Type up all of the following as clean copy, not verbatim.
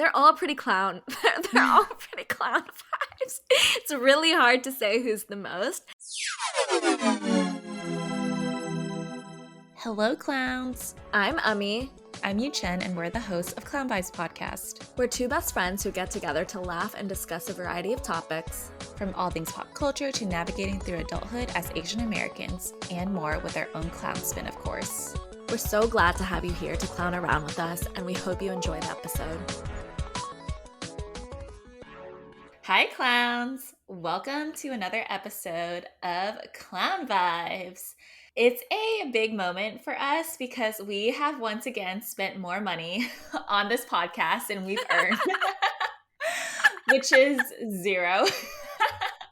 They're all pretty clown. They're all pretty clown vibes. It's really hard to say who's the most. Hello, clowns. I'm Ami. I'm Yu Chen, and we're the hosts of Clown Vibes Podcast. We're two best friends who get together to laugh and discuss a variety of topics. From all things pop culture to navigating through adulthood as Asian Americans, and more with our own clown spin, of course. We're so glad to have you here to clown around with us, and we hope you enjoy the episode. Hi, clowns. Welcome to another episode of Clown Vibes. It's a big moment for us because we have once again spent more money on this podcast than we've earned, which is zero.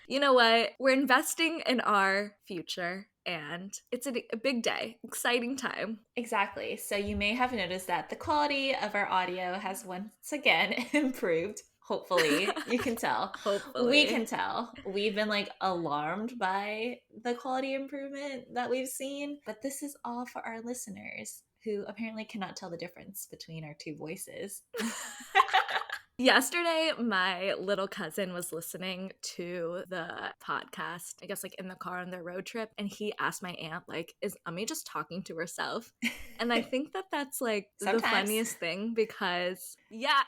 You know what? We're investing in our future, and it's a big day, exciting time. Exactly. So you may have noticed that the quality of our audio has once again improved. Hopefully, you can tell. Hopefully. We can tell. We've been alarmed by the quality improvement that we've seen. But this is all for our listeners who apparently cannot tell the difference between our two voices. Yesterday, my little cousin was listening to the podcast, I guess in the car on their road trip, and he asked my aunt, is Ami just talking to herself? And I think that that's the funniest thing because, yeah.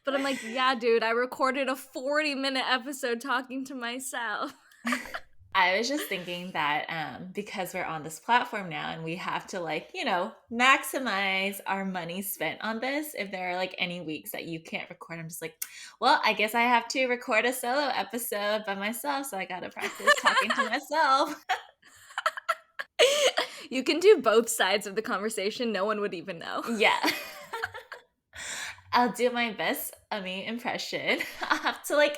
But I'm like, yeah, dude, I recorded a 40-minute episode talking to myself. I was just thinking that because we're on this platform now and we have to maximize our money spent on this. If there are any weeks that you can't record, I'm just well, I guess I have to record a solo episode by myself. So I got to practice talking to myself. You can do both sides of the conversation. No one would even know. Yeah. I'll do my best Ami impression. I'll have to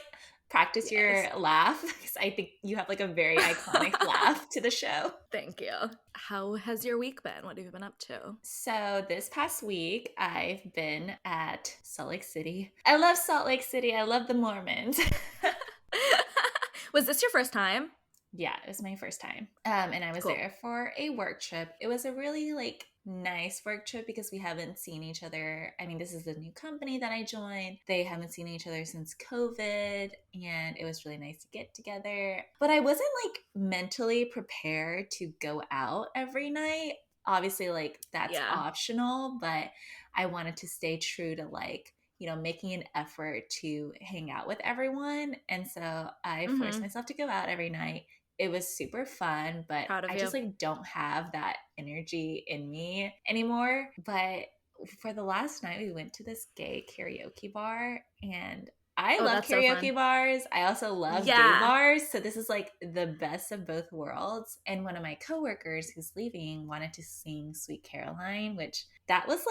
practice your laugh because I think you have a very iconic laugh to the show. Thank you. How has your week been? What have you been up to? So this past week, I've been at Salt Lake City. I love Salt Lake City. I love the Mormons. Was this your first time? Yeah, it was my first time. And I was there for a work trip. It was a really nice work trip because we haven't seen each other. I mean, this is the new company that I joined. They haven't seen each other since COVID, and it was really nice to get together. But I wasn't mentally prepared to go out every night. Obviously, that's optional, but I wanted to stay true to making an effort to hang out with everyone. And so I forced myself to go out every night. It was super fun, but I just don't have that energy in me anymore. But for the last night, we went to this gay karaoke bar, and I love karaoke bars. I also love gay bars. So this is the best of both worlds. And one of my coworkers who's leaving wanted to sing Sweet Caroline, which that was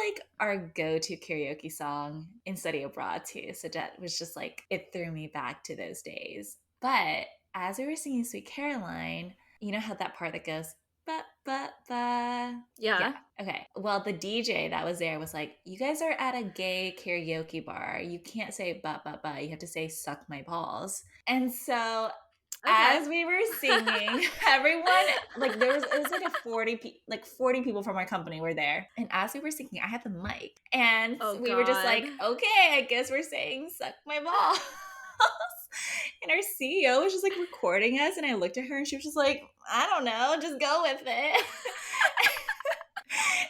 our go-to karaoke song in study abroad too. So that was just it threw me back to those days. But as we were singing Sweet Caroline, you know how that part that goes, ba, ba, ba. Yeah. Okay. Well, the DJ that was there was you guys are at a gay karaoke bar. You can't say ba, ba, ba. You have to say suck my balls. And so as we were singing, everyone, it was 40 people from our company were there. And as we were singing, I had the mic. And we were just okay, I guess we're saying suck my balls. And our CEO was just recording us, and I looked at her, and she was just I don't know, just go with it.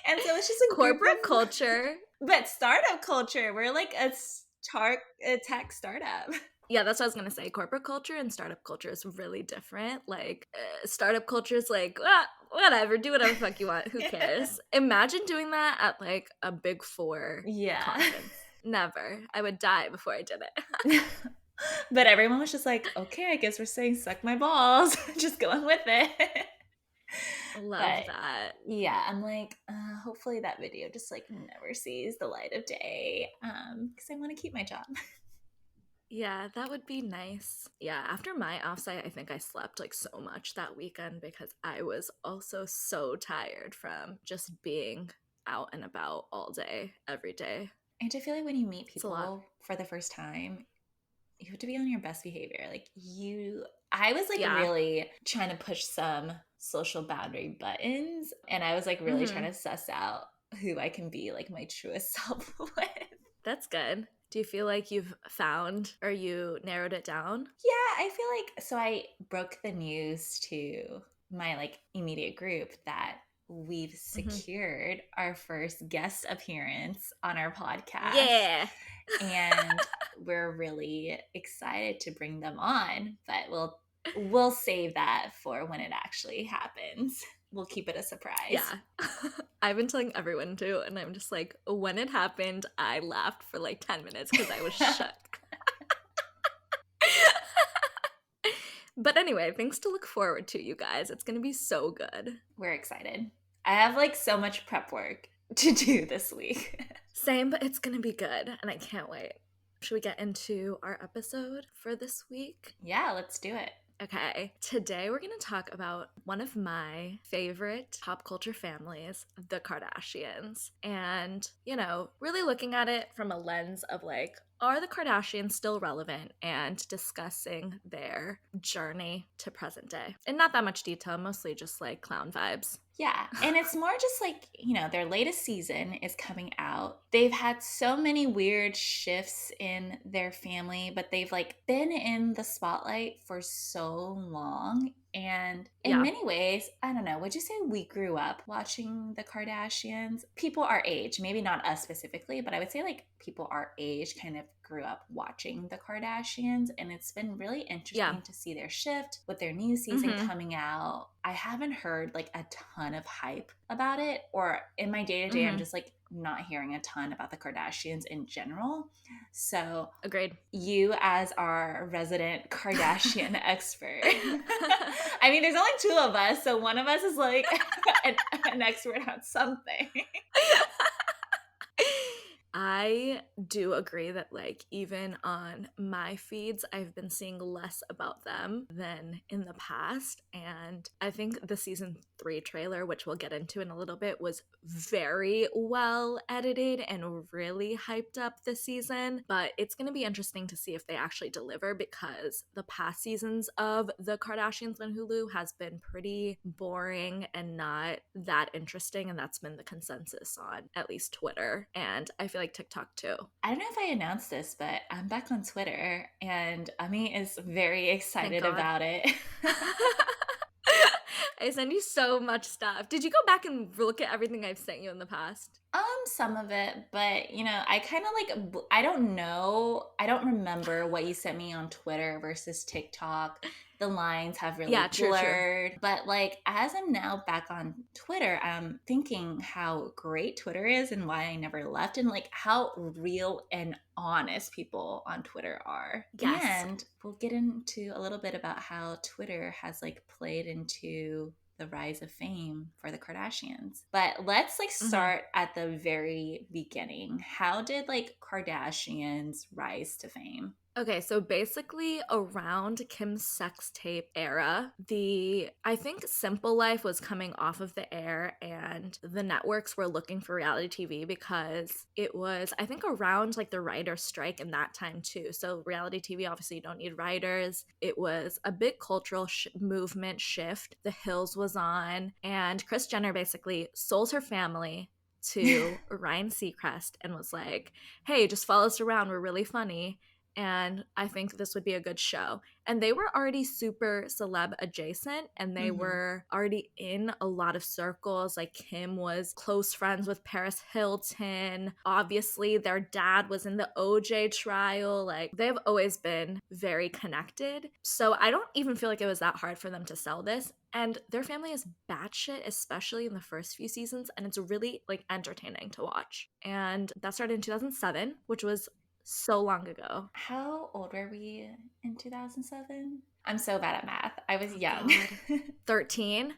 And so it's just corporate culture, but startup culture. We're a tech startup. Yeah, that's what I was gonna say. Corporate culture and startup culture is really different. Startup culture is whatever, do whatever the fuck you want. Who cares? Imagine doing that at a Big Four conference. Never. I would die before I did it. But everyone was just okay, I guess we're saying suck my balls. Just going with it. Love that. Yeah, I'm hopefully that video just never sees the light of day because I want to keep my job. Yeah, that would be nice. Yeah, after my offsite, I think I slept so much that weekend because I was also so tired from just being out and about all day, every day. And I feel when you meet people for the first time, you have to be on your best behavior. I was really trying to push some social boundary buttons, and I was really trying to suss out who I can be my truest self with. That's good. Do you feel like you've found or you narrowed it down? Yeah, I feel like so I broke the news to my like immediate group that we've Mm-hmm. secured our first guest appearance on our podcast, Yeah. and we're really excited to bring them on, but we'll save that for when it actually happens. We'll keep it a surprise. Yeah. I've been telling everyone too, and I'm just like, when it happened, I laughed for like 10 minutes because I was shook. But anyway, things to look forward to, you guys. It's going to be so good. We're excited. I have like so much prep work to do this week. Same, but it's going to be good, and I can't wait. Should we get into our episode for this week? Yeah, let's do it. Okay, today we're going to talk about one of my favorite pop culture families, the Kardashians. And, you know, really looking at it from a lens of like, are the Kardashians still relevant, and discussing their journey to present day. In not that much detail, mostly just like clown vibes. Yeah. And it's more just like, their latest season is coming out. They've had so many weird shifts in their family, but they've like been in the spotlight for so long. And in Yeah. many ways, I don't know, would you say we grew up watching the Kardashians? People our age, maybe not us specifically, but I would say like people our age kind of grew up watching the Kardashians. And it's been really interesting to see their shift with their new season coming out. I haven't heard like a ton of hype about it, or in my day to day, I'm just like not hearing a ton about the Kardashians in general. So, agreed. You, as our resident Kardashian expert, I mean, there's only two of us, so one of us is like an expert on something. I do agree that, like, even on my feeds, I've been seeing less about them than in the past. And I think the season 3 trailer, which we'll get into in a little bit, was very well edited and really hyped up this season. But it's going to be interesting to see if they actually deliver, because the past seasons of the Kardashians on Hulu has been pretty boring and not that interesting. And that's been the consensus on at least Twitter. And I feel like TikTok too. I don't know if I announced this, but I'm back on Twitter, and Ami is very excited about it. I send you so much stuff. Did you go back and look at everything I've sent you in the past? Some of it, but I kind of like, I don't know. I don't remember what you sent me on Twitter versus TikTok. The lines have really blurred. True. But like, as I'm now back on Twitter, I'm thinking how great Twitter is and why I never left, and like how real and honest people on Twitter are. Yes. And we'll get into a little bit about how Twitter has like played into the rise of fame for the Kardashians. But let's like start at the very beginning. How did like Kardashians rise to fame? Okay, so basically around Kim's sex tape era, I think Simple Life was coming off of the air, and the networks were looking for reality TV because it was, I think, around like the writer's strike in that time too. So reality TV, obviously you don't need writers. It was a big cultural movement shift. The Hills was on, and Kris Jenner basically sold her family to Ryan Seacrest and was like, hey, just follow us around. We're really funny. And I think this would be a good show. And they were already super celeb adjacent, and they were already in a lot of circles. Like Kim was close friends with Paris Hilton. Obviously, their dad was in the OJ trial. Like, they've always been very connected. So I don't even feel like it was that hard for them to sell this. And their family is batshit, especially in the first few seasons. And it's really like entertaining to watch. And that started in 2007, which was so long ago. How old were we in 2007? I'm so bad at math. I was young. 13.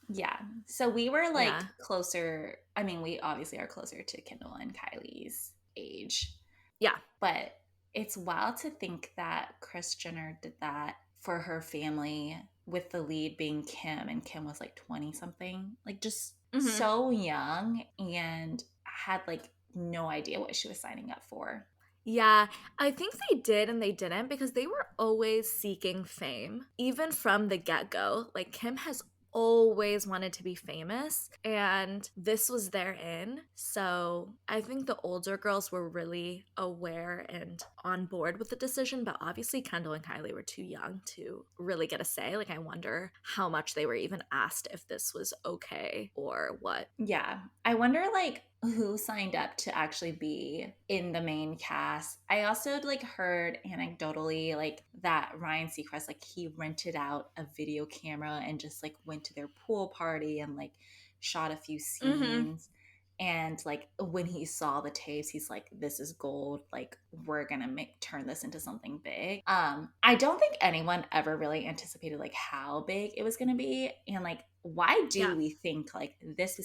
Yeah. So we were like closer. I mean, we obviously are closer to Kendall and Kylie's age. Yeah. But it's wild to think that Kris Jenner did that for her family, with the lead being Kim, and Kim was like 20 something. Like just so young, and had like no idea what she was signing up for. Yeah, I think they did and they didn't, because they were always seeking fame, even from the get-go. Like, Kim has always wanted to be famous, and this was their in. So I think the older girls were really aware and on board with the decision, but obviously Kendall and Kylie were too young to really get a say. Like, I wonder how much they were even asked if this was okay or what. Yeah. I wonder like who signed up to actually be in the main cast. I also like heard anecdotally like that Ryan Seacrest like he rented out a video camera and just like went to their pool party and like shot a few Mm-hmm. scenes. And like when he saw the tapes, he's like, "This is gold. Like we're gonna make turn this into something big." I don't think anyone ever really anticipated like how big it was gonna be, and like why do Yeah. we think like this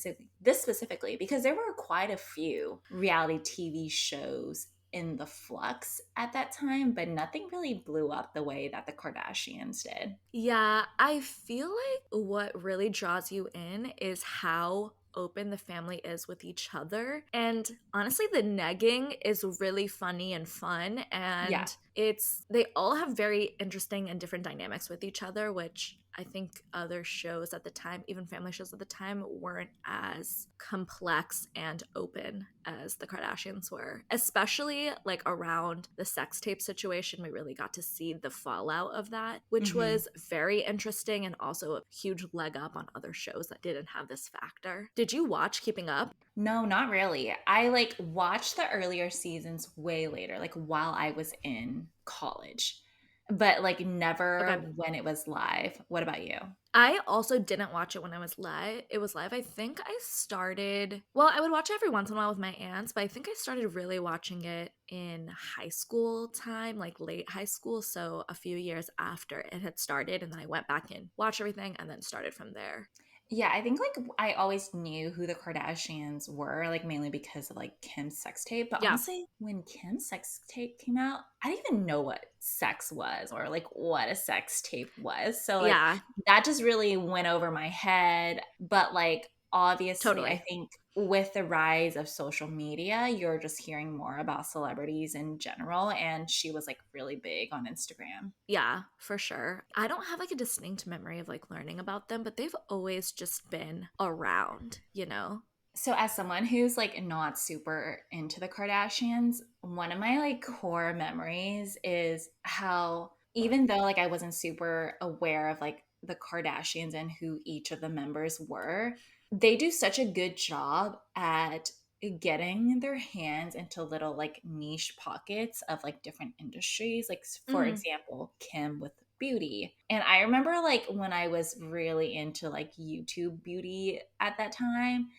specifically? Because there were quite a few reality TV shows in the flux at that time, but nothing really blew up the way that the Kardashians did. Yeah, I feel like what really draws you in is how open the family is with each other. And honestly, the negging is really funny and fun. Yeah. And they all have very interesting and different dynamics with each other, which I think other shows at the time, even family shows at the time, weren't as complex and open as the Kardashians were. Especially like around the sex tape situation, we really got to see the fallout of that, which Hmm. was very interesting and also a huge leg up on other shows that didn't have this factor. Did you watch Keeping Up? No, not really. I like watched the earlier seasons way later, like while I was in college, but like Okay. never when it was live. What about you? I also didn't watch it when I was live. It was live. I think I started, well, I would watch it every once in a while with my aunts, but I think I started really watching it in high school time, like late high school. So a few years after it had started. And then I went back and watched everything and then started from there. Yeah, I think like I always knew who the Kardashians were, like mainly because of like Kim's sex tape. But Yeah. honestly, when Kim's sex tape came out, I didn't even know what sex was or like what a sex tape was. So like Yeah, that just really went over my head. But like obviously, I totally. think with the rise of social media, you're just hearing more about celebrities in general. And she was like really big on Instagram. Yeah, for sure. I don't have like a distinct memory of like learning about them, but they've always just been around, you know? So as someone who's like not super into the Kardashians, one of my like core memories is how even though like I wasn't super aware of like the Kardashians and who each of the members were, they do such a good job at getting their hands into little like niche pockets of like different industries. Like for Hmm. example, Kim with beauty. And I remember like when I was really into like YouTube beauty at that time,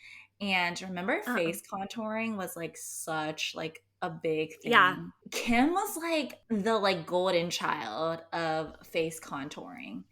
and remember Uh, face contouring was like such like a big yeah, thing. Kim was like the like golden child of face contouring.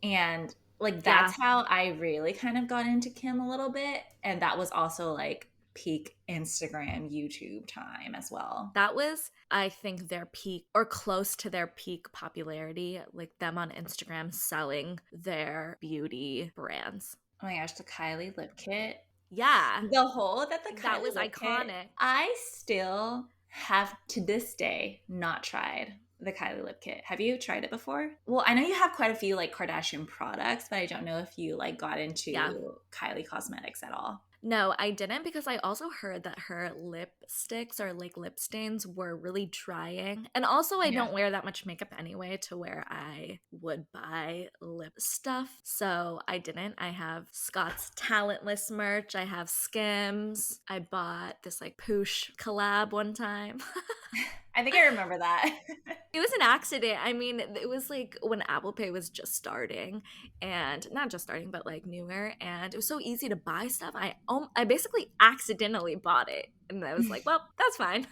And like yeah. that's how I really kind of got into Kim a little bit. And that was also like peak Instagram, YouTube time as well. That was, I think, their peak or close to their peak popularity, like them on Instagram selling their beauty brands. Oh my gosh, the Kylie lip kit. Yeah, The hole that the that Kylie was lip kit, iconic. I still have to this day not tried the Kylie lip kit. Have you tried it before? Well, I know you have quite a few like Kardashian products, but I don't know if you like got Yeah. into Kylie Cosmetics at all. No, I didn't because I also heard that her lipsticks or like lip stains were really drying. And also, I Yeah. don't wear that much makeup anyway to where I would buy lip stuff. So I didn't. I have Scott's Talentless merch. I have Skims. I bought this like Poosh collab one time. I think I remember that. It was an accident. I mean, it was like when Apple Pay was just starting, and not just starting, but like newer, and it was so easy to buy stuff. I basically accidentally bought it, and I was like, well, that's fine.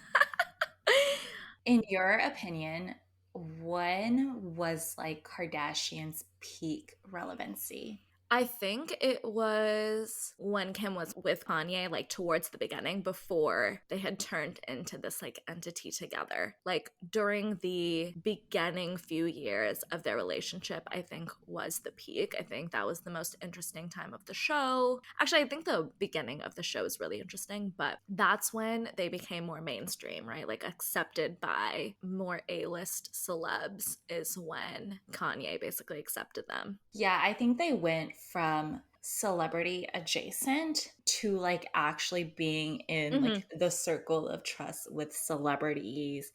In your opinion, when was like Kardashian's peak relevancy? I think it was when Kim was with Kanye, like towards the beginning, before they had turned into this like entity together. Like during the beginning few years of their relationship, I think was the peak. I think that was the most interesting time of the show. Actually, I think the beginning of the show is really interesting, but that's when they became more mainstream, right? Like accepted by more A-list celebs is when Kanye basically accepted them. Yeah, I think they went from celebrity adjacent to like actually being in like Mhm. the circle of trust with celebrities.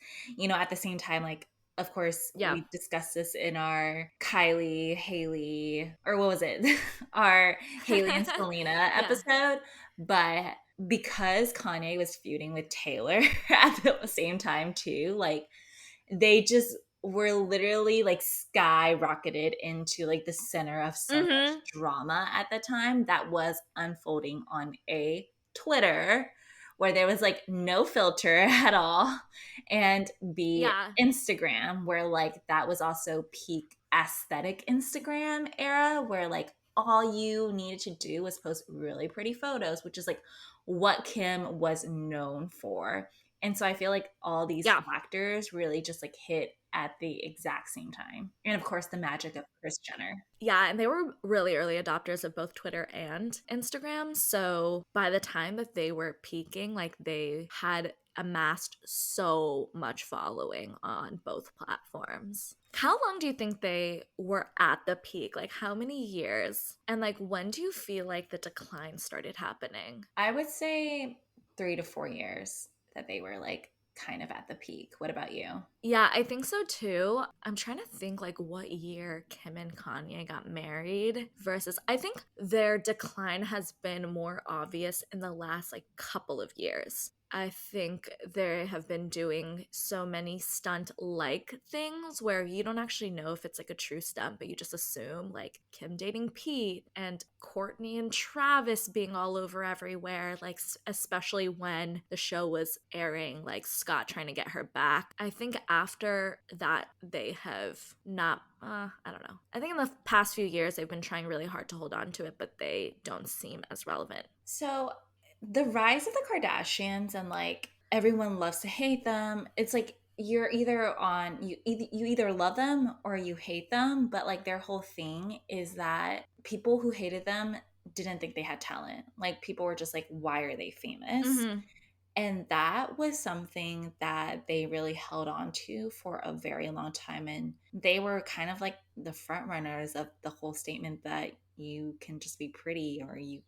At the same time, like, of course, Yeah. we discussed this in our Kylie, Haley, or what was it? Our Haley and Selena Yeah. episode. But because Kanye was feuding with Taylor at the same time too, like they just were literally like skyrocketed into like the center of so much Mhm. drama at the time that was unfolding on a Twitter where there was like no filter at all, and B, Yeah. Instagram, where like that was also peak aesthetic Instagram era where like all you needed to do was post really pretty photos, which is like what Kim was known for. And so I feel like all these Yeah. factors really just like hit at the exact same time. And of course, the magic of Kris Jenner. Yeah, and they were really early adopters of both Twitter and Instagram. So by the time that they were peaking, like they had amassed so much following on both platforms. How long do you think they were at the peak? Like how many years? And like when do you feel like the decline started happening? I would say 3 to 4 years that they were like kind of at the peak. What about you? Yeah, I think so too. I'm trying to think like what year Kim and Kanye got married versus I think their decline has been more obvious in the last like couple of years. I think they have been doing so many stunt like things where you don't actually know if it's like a true stunt, but you just assume like Kim dating Pete and Courtney and Travis being all over everywhere, like especially when the show was airing, like Scott trying to get her back. I think after that, they have not. I don't know. I think in the past few years, they've been trying really hard to hold on to it, but they don't seem as relevant. So the rise of the Kardashians, and like everyone loves to hate them. It's like you're either on you either love them or you hate them, but like their whole thing is that people who hated them didn't think they had talent. Like people were just like, why are they famous? Mm-hmm. And that was something that they really held on to for a very long time. And they were kind of like the front runners of the whole statement that you can just be pretty, or you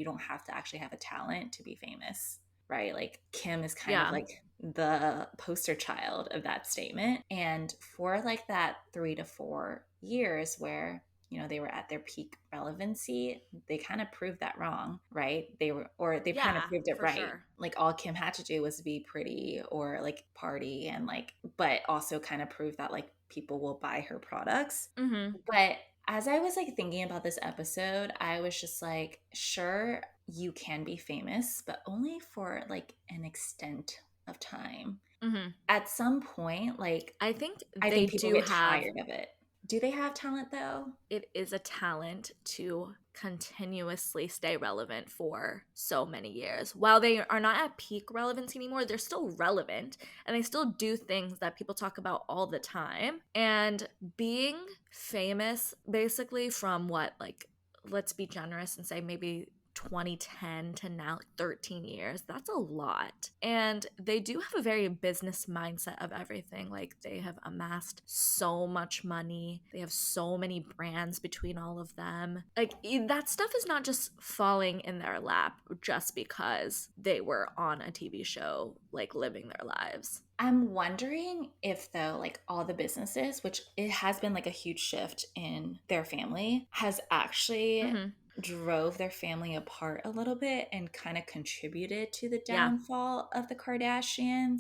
don't have to actually have a talent to be famous, right? Like Kim is kind of Yeah. like the poster child of that statement. And for like that 3 to 4 years where they were at their peak relevancy, they kind of proved that wrong, right? They kind of Yeah, proved it for right. sure. Like all Kim had to do was be pretty or like party and like, but also kind of prove that like people will buy her products. Mm-hmm. But as I was like thinking about this episode, I was just like, sure, you can be famous, but only for like an extent of time. Mm-hmm. At some point, like, I think I they think people do get have tired of it. Do they have talent though? it is a talent to continuously stay relevant for so many years. While they are not at peak relevancy anymore, they're still relevant and they still do things that people talk about all the time. And being famous basically from what, like, let's be generous and say maybe 2010 to now 13 years, that's a lot. And they do have a very business mindset of everything. Like they have amassed so much money, they have so many brands between all of them. Like that stuff is not just falling in their lap just because they were on a TV show, like living their lives. I'm wondering if though, like all the businesses, which it has been like a huge shift in their family, has actually Mm-hmm. drove their family apart a little bit and kind of contributed to the Yeah. downfall of the Kardashians.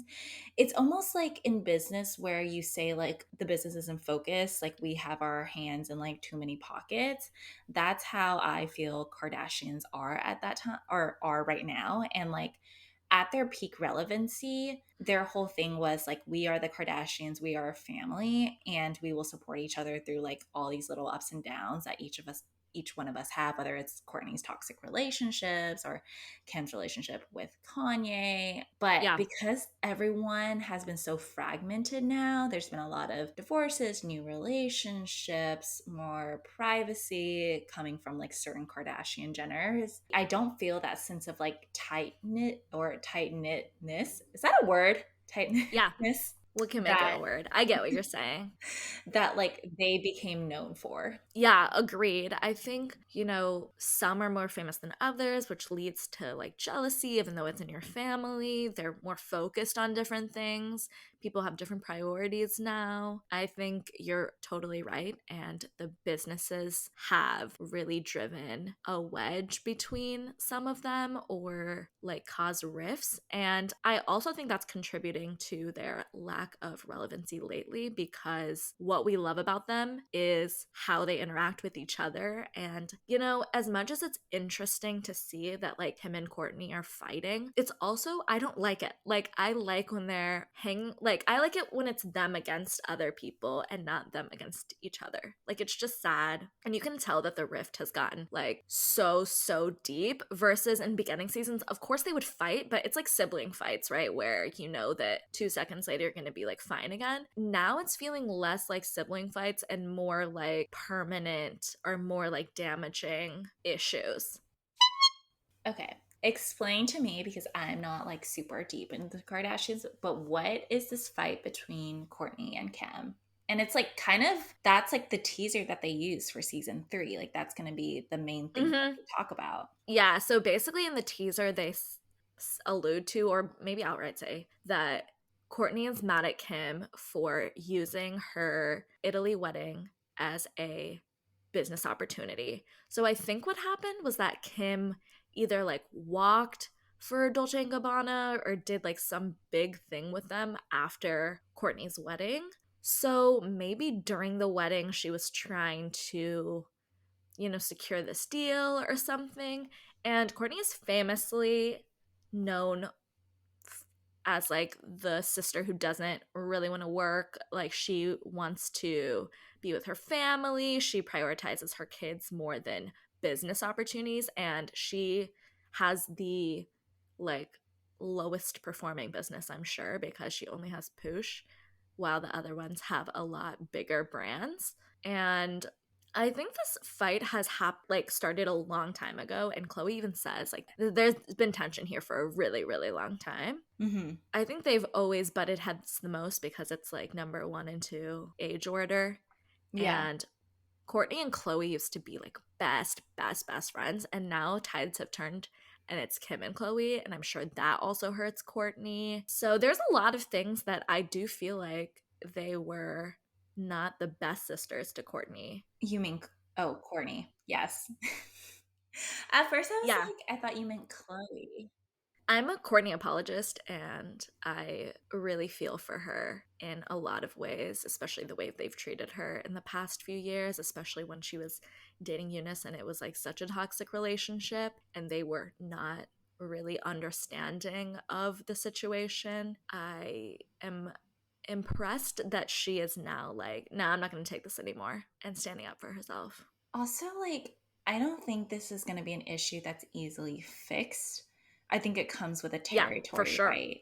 It's almost like in business where you say like the business isn't focused, like we have our hands in like too many pockets. That's how I feel Kardashians are at that time, or are right now. And like at their peak relevancy, their whole thing was like, we are the Kardashians, we are a family, and we will support each other through like all these little ups and downs that each one of us have, whether it's Courtney's toxic relationships or Kim's relationship with Kanye. But Yeah. because everyone has been so fragmented now, there's been a lot of divorces, new relationships, more privacy coming from like certain Kardashian Jenners. I don't feel that sense of like tight knit or tight knitness. Is that a word? Tight Yeah. knitness? We can make it that a word. I get what you're saying. that like they became known for. Yeah, agreed. I think, some are more famous than others, which leads to like jealousy, even though it's in your family. They're more focused on different things. People have different priorities now. I think you're totally right. And the businesses have really driven a wedge between some of them or like cause rifts. And I also think that's contributing to their lack of relevancy lately because what we love about them is how they interact with each other. And, as much as it's interesting to see that like him and Courtney are fighting, it's also, I don't like it. Like, I like when they're hanging, like, I like it when it's them against other people and not them against each other. Like, it's just sad. And you can tell that the rift has gotten like so deep versus in beginning seasons. Of course, they would fight, but it's like sibling fights, right? Where you know that 2 seconds later you're going to be like fine again. Now it's feeling less like sibling fights and more like permanent or more like damaging issues. Okay. Explain to me because I'm not like super deep into the Kardashians, but what is this fight between Courtney and Kim? And it's like kind of that's like the teaser that they use for season 3. Like that's going to be the main thing that Mm-hmm. we talk about. Yeah, so basically in the teaser, they allude to, or maybe outright say, that Courtney is mad at Kim for using her Italy wedding as a business opportunity. So I think what happened was that Kim either like walked for Dolce and Gabbana or did like some big thing with them after Courtney's wedding. So maybe during the wedding, she was trying to secure this deal or something. And Courtney is famously known as like the sister who doesn't really want to work. Like she wants to be with her family. She prioritizes her kids more than business opportunities. And she has the like lowest performing business, I'm sure, because she only has Poosh, while the other ones have a lot bigger brands. And I think this fight has started a long time ago, and Chloe even says like there's been tension here for a really, really long time. Mm-hmm. I think they've always butted heads the most because it's like number 1 and 2 age order, Yeah. and Courtney and Chloe used to be like best friends, and now tides have turned and it's Kim and Chloe, and I'm sure that also hurts Courtney. So there's a lot of things that I do feel like they were not the best sisters to Courtney. You mean oh, Courtney. Yes. At first I was Yeah, like I thought you meant Chloe. I'm a Courtney apologist, and I really feel for her in a lot of ways, especially the way they've treated her in the past few years, especially when she was dating Eunice and it was like such a toxic relationship and they were not really understanding of the situation. I am impressed that she is now like, nah, I'm not going to take this anymore and standing up for herself. Also, like, I don't think this is going to be an issue that's easily fixed. I think it comes with a Yeah, for territory, sure. right?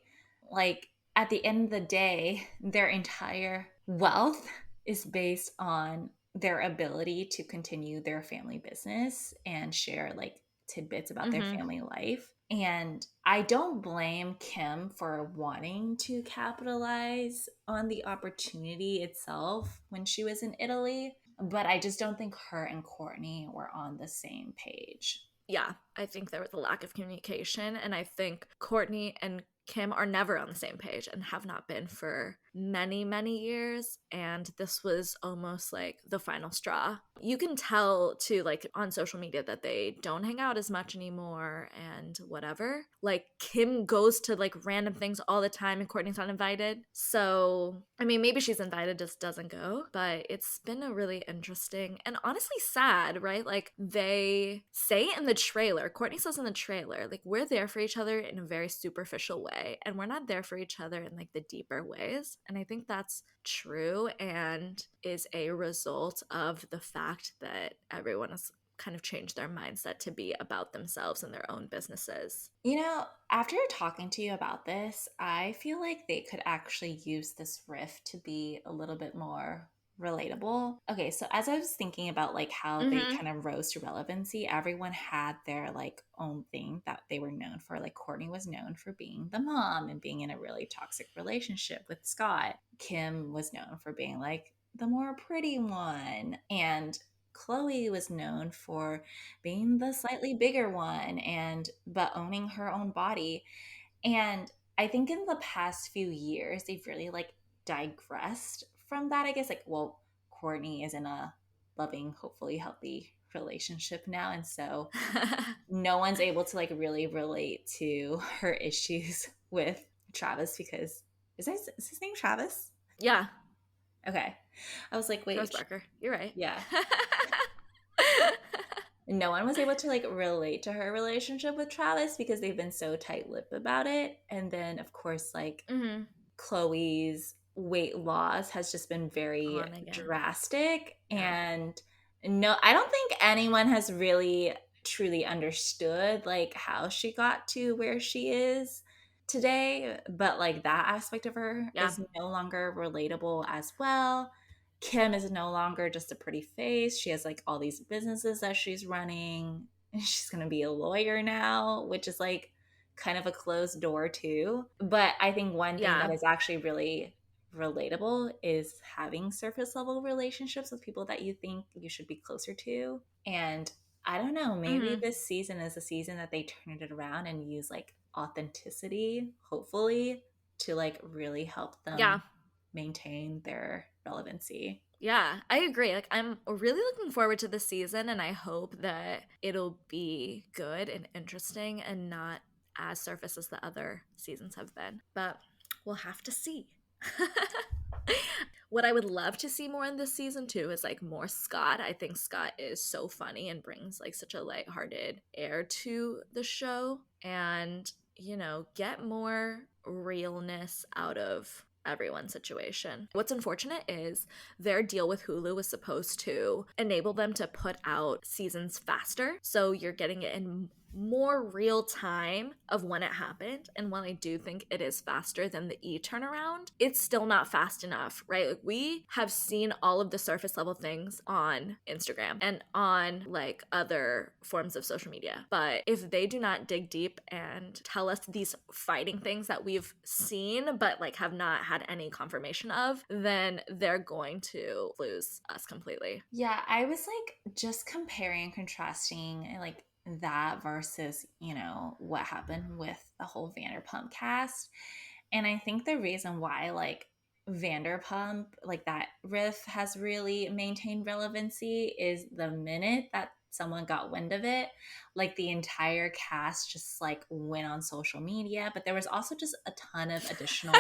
Like, at the end of the day, their entire wealth is based on their ability to continue their family business and share like tidbits about their Hmm. family life. And I don't blame Kim for wanting to capitalize on the opportunity itself when she was in Italy, but I just don't think her and Courtney were on the same page. Yeah, I think there was a lack of communication. And I think Courtney and Kim are never on the same page and have not been for many, many years. And this was almost like the final straw. You can tell too, like on social media, that they don't hang out as much anymore and whatever. Like Kim goes to like random things all the time and Courtney's not invited. So, I mean, maybe she's invited, just doesn't go. But it's been a really interesting and honestly sad, right? Like they say in the trailer, Courtney says in the trailer, like we're there for each other in a very superficial way and we're not there for each other in like the deeper ways. And I think that's true and is a result of the fact that everyone has kind of changed their mindset to be about themselves and their own businesses. You know, after talking to you about this, I feel like they could actually use this riff to be a little bit more relatable. Okay, so as I was thinking about like how they Mm-hmm. kind of rose to relevancy, everyone had their like own thing that they were known for. Like Courtney was known for being the mom and being in a really toxic relationship with Scott. Kim was known for being like the more pretty one, and Chloe was known for being the slightly bigger one and but owning her own body. And I think in the past few years, they've really like digressed from that. I guess like, well, Courtney is in a loving, hopefully healthy relationship now. And so no one's able to like really relate to her issues with Travis because is his name Travis? Yeah, Okay. I was like, Travis wait, Barker. You're right. yeah. No one was able to like relate to her relationship with Travis because they've been so tight-lipped about it. And then of course like Mm-hmm. Chloe's weight loss has just been very On again. drastic. Yeah. And no, I don't think anyone has really truly understood like how she got to where she is today. But like that aspect of her Yeah. is no longer relatable as well. Kim is no longer just a pretty face. She has like all these businesses that she's running. She's going to be a lawyer now, which is like kind of a closed door too. But I think one thing that Yeah. is actually really relatable is having surface level relationships with people that you think you should be closer to. And I don't know, maybe Mm-hmm. this season is a season that they turn it around and use like authenticity, hopefully, to like really help Yeah. them maintain their relevancy. Yeah, I agree. Like, I'm really looking forward to the season, and I hope that it'll be good and interesting and not as surface as the other seasons have been. But we'll have to see. What I would love to see more in this season too is like more Scott. I think Scott is so funny and brings like such a lighthearted air to the show. And, get more realness out of everyone's situation. What's unfortunate is their deal with Hulu was supposed to enable them to put out seasons faster. So you're getting it in more real time of when it happened. And while I do think it is faster than the E turnaround, it's still not fast enough, right? Like we have seen all of the surface level things on Instagram and on like other forms of social media. But if they do not dig deep and tell us these fighting things that we've seen but like have not had any confirmation of, then they're going to lose us completely. Yeah, I was like just comparing and contrasting like that versus, what happened with the whole Vanderpump cast. And I think the reason why like Vanderpump, like that riff has really maintained relevancy is the minute that someone got wind of it, like the entire cast just like went on social media. But there was also just a ton of additional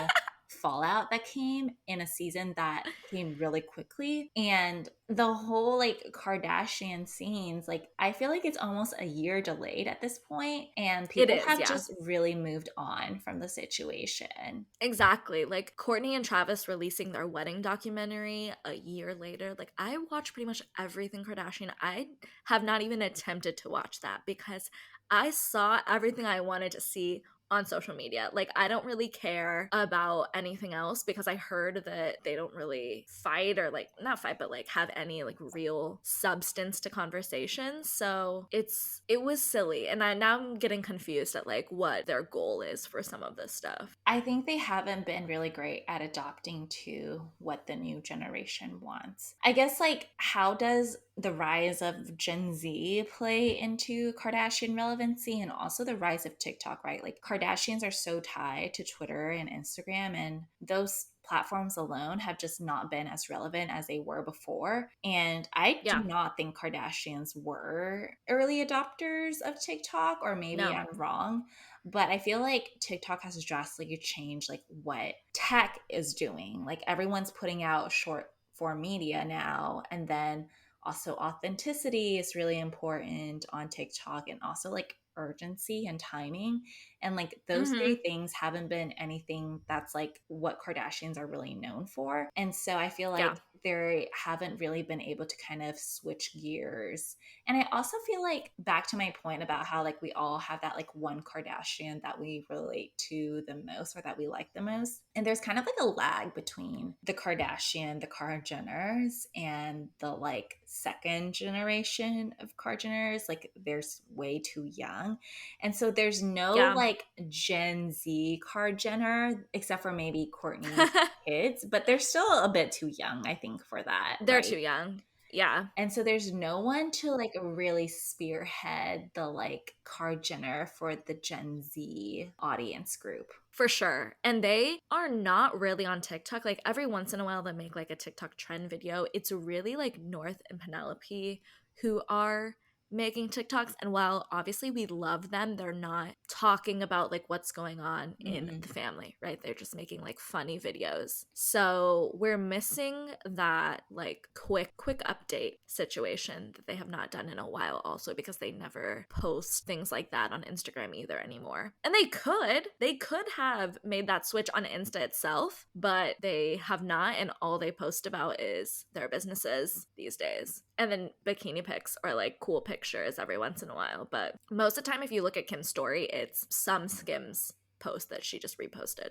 fallout that came in a season that came really quickly. And the whole like Kardashian scenes, like I feel like it's almost a year delayed at this point, and It people is, have yeah. just really moved on from the situation. Exactly. Like Courtney and Travis releasing their wedding documentary a year later. Like I watch pretty much everything Kardashian. I have not even attempted to watch that because I saw everything I wanted to see on social media. Like I don't really care about anything else because I heard that they don't really fight or like not fight but like have any like real substance to conversations. So it was silly and now I'm getting confused at like what their goal is for some of this stuff. I think they haven't been really great at adopting to what the new generation wants. I guess, like, how does the rise of Gen Z play into Kardashian relevancy and also the rise of TikTok, right? Like, Kardashians are so tied to Twitter and Instagram, and those platforms alone have just not been as relevant as they were before. And I do Yeah. not think Kardashians were early adopters of TikTok, or maybe No. I'm wrong, but I feel like TikTok has drastically changed like what tech is doing. Like everyone's putting out short form media now, and then also authenticity is really important on TikTok, and also like urgency and timing. And like those Mhm. three things haven't been anything that's like what Kardashians are really known for. And so I feel Yeah. like they haven't really been able to kind of switch gears. And I also feel like, back to my point about how like we all have that like one Kardashian that we relate to the most or that we like the most. And there's kind of like a lag between the Kardashian, the Kar Jenners, and the like second generation of Kar Jenners. Like there's way too young. And so there's no Yeah. like Gen Z Kar Jenner except for maybe Courtney's kids, but they're still a bit too young, I think, for that, They're right? too young. Yeah. And so there's no one to like really spearhead the like Kar Jenner for the Gen Z audience group. For sure. And they are not really on TikTok. Like every once in a while they make like a TikTok trend video. It's really like North and Penelope who are making TikToks. And while obviously we love them, they're not talking about like what's going on in Mm-mm. the family, right? They're just making like funny videos. So we're missing that like quick update situation that they have not done in a while, also because they never post things like that on Instagram either anymore. And they could have made that switch on Insta itself, but they have not, and all they post about is their businesses these days. And then bikini pics or like cool pictures every once in a while. But most of the time, if you look at Kim's story, it's some Skims post that she just reposted.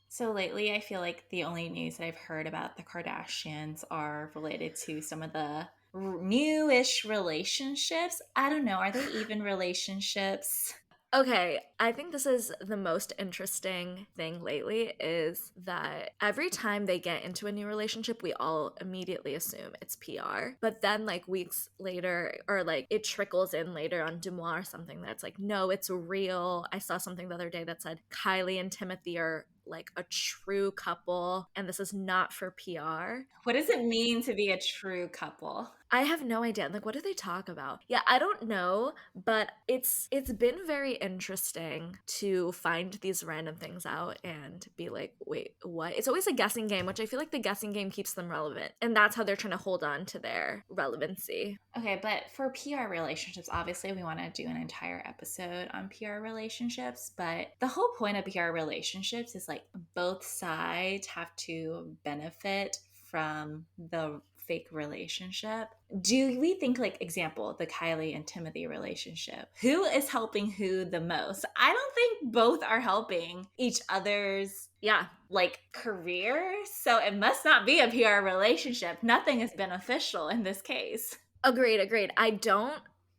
So lately, I feel like the only news that I've heard about the Kardashians are related to some of the newish relationships. I don't know. Are they even relationships? Okay, I think this is the most interesting thing lately is that every time they get into a new relationship, we all immediately assume it's PR. But then, like, weeks later, or like it trickles in later on Deuxmoi or something that's like, no, it's real. I saw something the other day that said Kylie and Timothy are like a true couple and this is not for PR. What does it mean to be a true couple? I have no idea. Like, what do they talk about? Yeah, I don't know, but it's been very interesting to find these random things out and be like, wait, what? It's always a guessing game, which I feel like the guessing game keeps them relevant, and that's how they're trying to hold on to their relevancy. Okay, but for PR relationships, obviously we want to do an entire episode on PR relationships, but the whole point of PR relationships is like both sides have to benefit from the fake relationship. Do we think, like, example, the Kylie and Timothy relationship? Who is helping who the most? I don't think both are helping each other's Yeah, like career. So it must not be a PR relationship. Nothing is beneficial in this case. agreed. I don't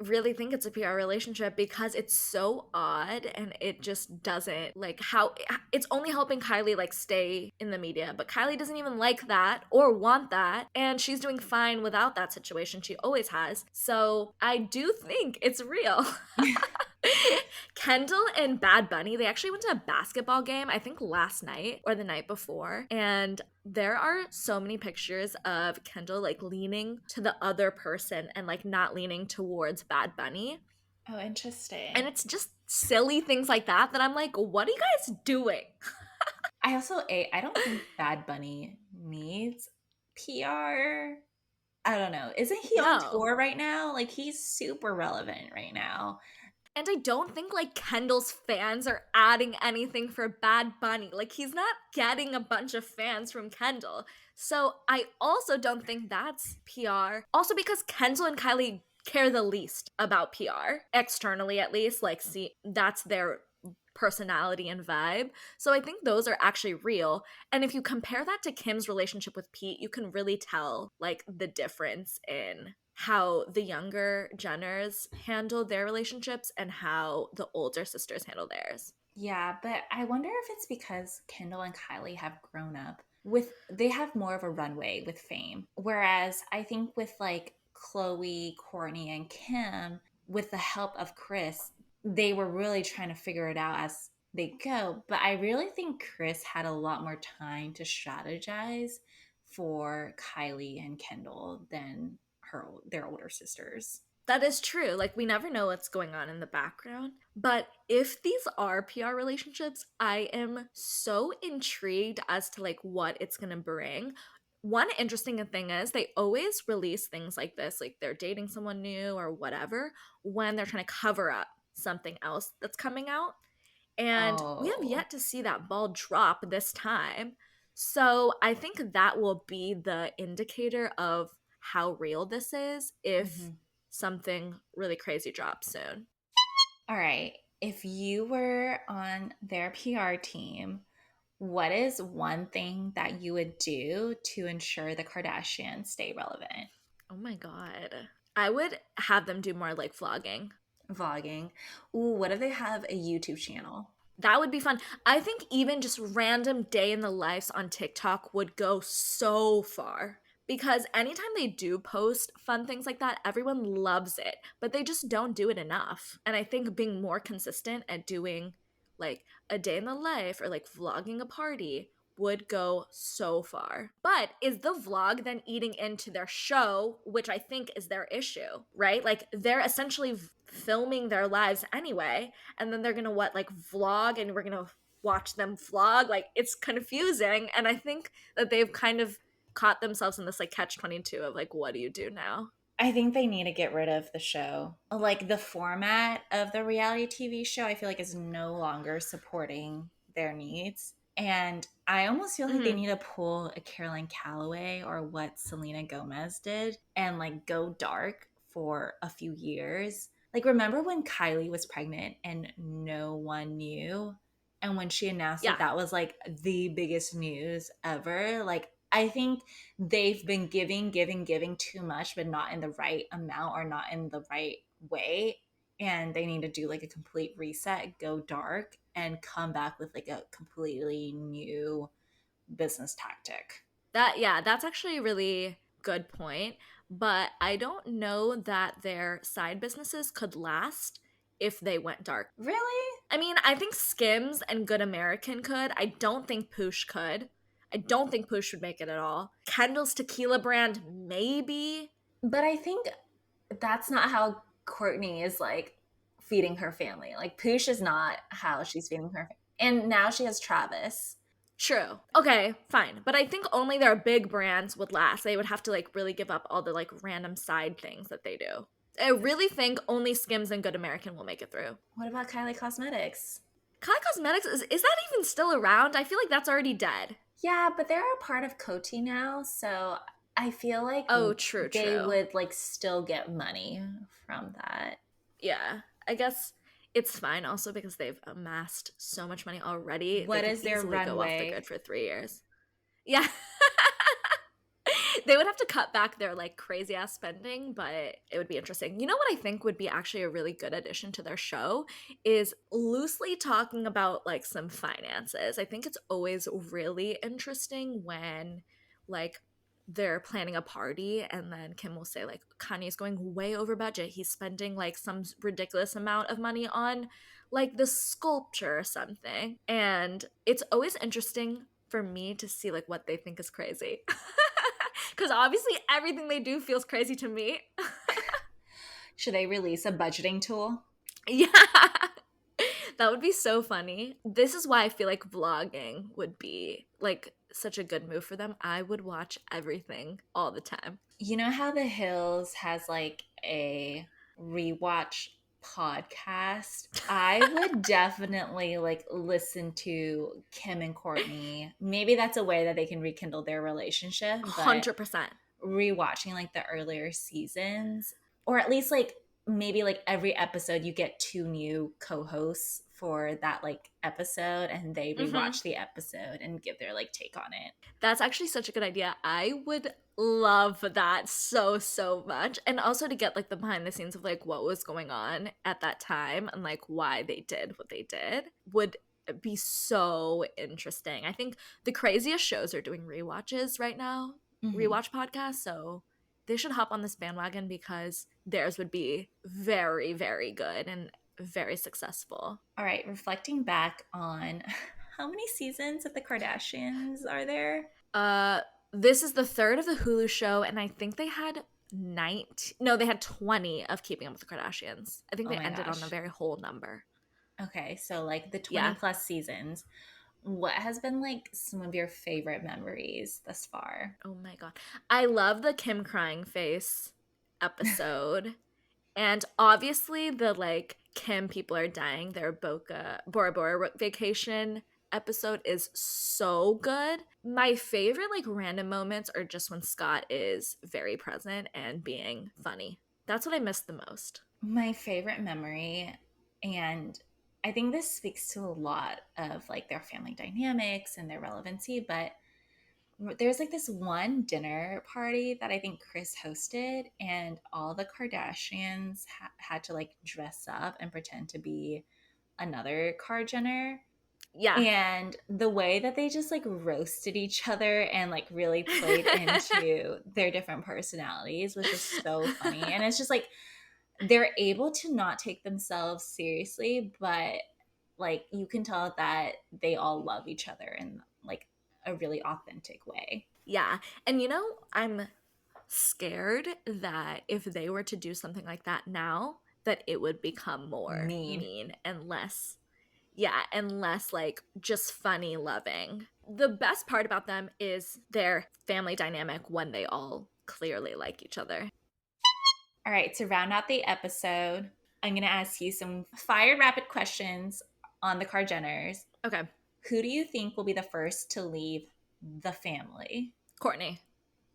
really think it's a PR relationship because it's so odd and it just doesn't like how it's only helping Kylie like stay in the media, but Kylie doesn't even like that or want that, and she's doing fine without that situation. She always has. So I do think it's real. Kendall and Bad Bunny, they actually went to a basketball game, I think last night or the night before. And there are so many pictures of Kendall like leaning to the other person and like not leaning towards Bad Bunny. Oh, And interesting. it's just silly things like that that I'm like, what are you guys doing? I don't think Bad Bunny needs PR. I don't know. Isn't he on No. tour right now? Like, he's super relevant right now. And I don't think like Kendall's fans are adding anything for Bad Bunny. Like he's not getting a bunch of fans from Kendall. So I also don't think that's PR. Also because Kendall and Kylie care the least about PR, externally at least. Like, see, that's their personality and vibe. So I think those are actually real. And if you compare that to Kim's relationship with Pete, you can really tell like the difference in how the younger Jenners handle their relationships and how the older sisters handle theirs. Yeah, but I wonder if it's because Kendall and Kylie have grown up with, they have more of a runway with fame. Whereas I think with like Chloe, Courtney, and Kim, with the help of Chris, they were really trying to figure it out as they go. But I really think Chris had a lot more time to strategize for Kylie and Kendall than their older sisters. That is true. Like, we never know what's going on in the background. But if these are PR relationships, I am so intrigued as to like what it's going to bring. One interesting thing is they always release things like this, like they're dating someone new or whatever, when they're trying to cover up something else that's coming out. And we have Oh. yet to see that ball drop this time. So I think that will be the indicator of how real this is if Mhm. something really crazy drops soon. All right. If you were on their PR team, what is one thing that you would do to ensure the Kardashians stay relevant? Oh my God. I would have them do more like vlogging. Vlogging. Ooh, what if they have a YouTube channel? That would be fun. I think even just random day in the lives on TikTok would go so far. Because anytime they do post fun things like that, everyone loves it, but they just don't do it enough. And I think being more consistent at doing like a day in the life or like vlogging a party would go so far. But is the vlog then eating into their show, which I think is their issue, right? Like they're essentially filming their lives anyway, and then they're gonna what, like vlog, and we're gonna watch them vlog. Like it's confusing, and I think that they've kind of caught themselves in this like catch 22 of like, what do you do now? I think they need to get rid of the show. Like the format of the reality TV show, I feel like is no longer supporting their needs. And I almost feel like they Mm-hmm. need to pull a Caroline Calloway or what Selena Gomez did and like go dark for a few years. Like, remember when Kylie was pregnant and no one knew? And when she announced it, Yeah, that was like the biggest news ever. Like, I think they've been giving too much, but not in the right amount or not in the right way. And they need to do like a complete reset, go dark, and come back with like a completely new business tactic. that's actually a really good point, but I don't know that their side businesses could last if they went dark. Really? I mean, I think Skims and Good American could. I don't think Poosh could. I don't think Poosh would make it at all. Kendall's tequila brand, maybe. But I think that's not how Courtney is like feeding her family. Like Poosh is not how she's feeding her. And now she has Travis. True. Okay, fine. But I think only their big brands would last. They would have to like really give up all the like random side things that they do. I really think only Skims and Good American will make it through. What about Kylie Cosmetics? Kylie Cosmetics, is that even still around? I feel like that's already dead. Yeah, but they're a part of Coty now, so I feel like Oh, true, they true. would like still get money from that. Yeah. I guess it's fine also because they've amassed so much money already. They What could is their easily go off the grid runway? for 3 years. Yeah. They would have to cut back their like crazy ass spending, but it would be interesting. You know what I think would be actually a really good addition to their show is loosely talking about like some finances. I think it's always really interesting when like they're planning a party and then Kim will say like Kanye's going way over budget. He's spending like some ridiculous amount of money on like the sculpture or something. And it's always interesting for me to see like what they think is crazy. Because obviously everything they do feels crazy to me. Should they release a budgeting tool? Yeah. That would be so funny. This is why I feel like vlogging would be like such a good move for them. I would watch everything all the time. You know how The Hills has like a rewatch podcast? I would definitely like listen to Kim and Courtney. Maybe that's a way that they can rekindle their relationship, but 100%. rewatching like the earlier seasons, or at least like maybe like every episode you get two new co-hosts for that like episode and they Mm-hmm. rewatch the episode and give their like take on it. That's actually such a good idea. I would love that so, so much. And also to get like the behind the scenes of like what was going on at that time and like why they did what they did would be so interesting. I think the craziest shows are doing rewatches right now, Hmm. rewatch podcasts. So they should hop on this bandwagon because theirs would be very, very good and very successful. All right, reflecting back on how many seasons of the Kardashians are there? Uh, this is the third of the Hulu show, and I think they had 19. No, they had 20 of Keeping Up with the Kardashians. I think Oh they my ended on a gosh. very whole number. Okay, so like the 20 Yeah, plus seasons, what has been like some of your favorite memories thus far? oh my god, I love the Kim crying face episode, and obviously the like Kim people are dying their Bora Bora vacation episode is so good. My favorite like random moments are just when Scott is very present and being funny. That's what I miss the most. My favorite memory, and I think this speaks to a lot of like their family dynamics and their relevancy, but there's like this one dinner party that I think Chris hosted, and all the Kardashians had to like dress up and pretend to be another Kar Jenner. Yeah. And the way that they just like roasted each other and like really played into their different personalities was just so funny. And it's just like they're able to not take themselves seriously, but like you can tell that they all love each other in like a really authentic way. Yeah. And you know, I'm scared that if they were to do something like that now, that it would become more Mean. mean and less, yeah, and less like just funny loving. The best part about them is their family dynamic when they all clearly like each other. All right, to round out the episode, I'm going to ask you some fire rapid questions on the Kar Jenners. Okay. Who do you think will be the first to leave the family? Kourtney.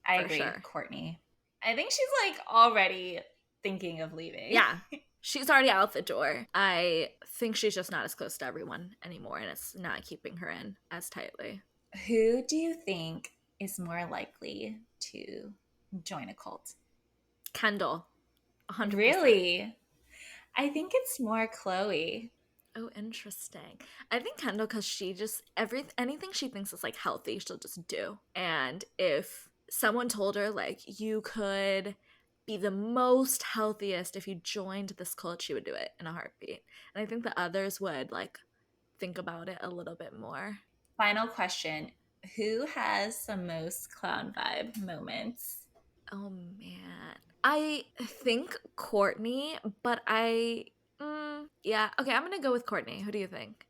I for agree, sure. Kourtney. I think she's like already thinking of leaving. Yeah. She's already out the door. I think she's just not as close to everyone anymore, and it's not keeping her in as tightly. Who do you think is more likely to join a cult? Kendall. 100%. Really? I think it's more Chloe. Oh, interesting. I think Kendall, because she just anything she thinks is like healthy, she'll just do. And if someone told her like you could be the most healthiest if you joined this cult, she would do it in a heartbeat. And I think the others would like think about it a little bit more. Final question. Who has the most clown vibe moments? Oh man. I think Kourtney, but yeah. Okay, I'm gonna go with Kourtney. Who do you think?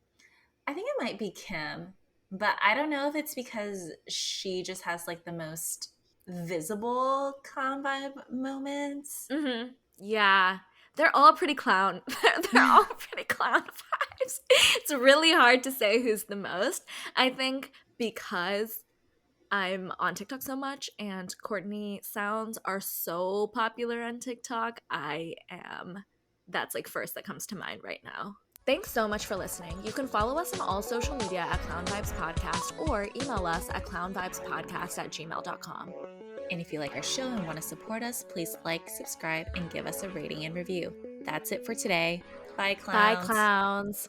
I think it might be Kim, but I don't know if it's because she just has like the most visible clown vibe moments. Mm-hmm. Yeah. They're all pretty clown. They're all pretty clown vibes. It's really hard to say who's the most. I think because I'm on TikTok so much and Kourtney sounds are so popular on TikTok, that's like first that comes to mind right now. Thanks so much for listening. You can follow us on all social media at Clown Vibes Podcast or email us at clownvibespodcast@gmail.com. And if you like our show and want to support us, please like, subscribe, and give us a rating and review. That's it for today. Bye, clowns. Bye, clowns.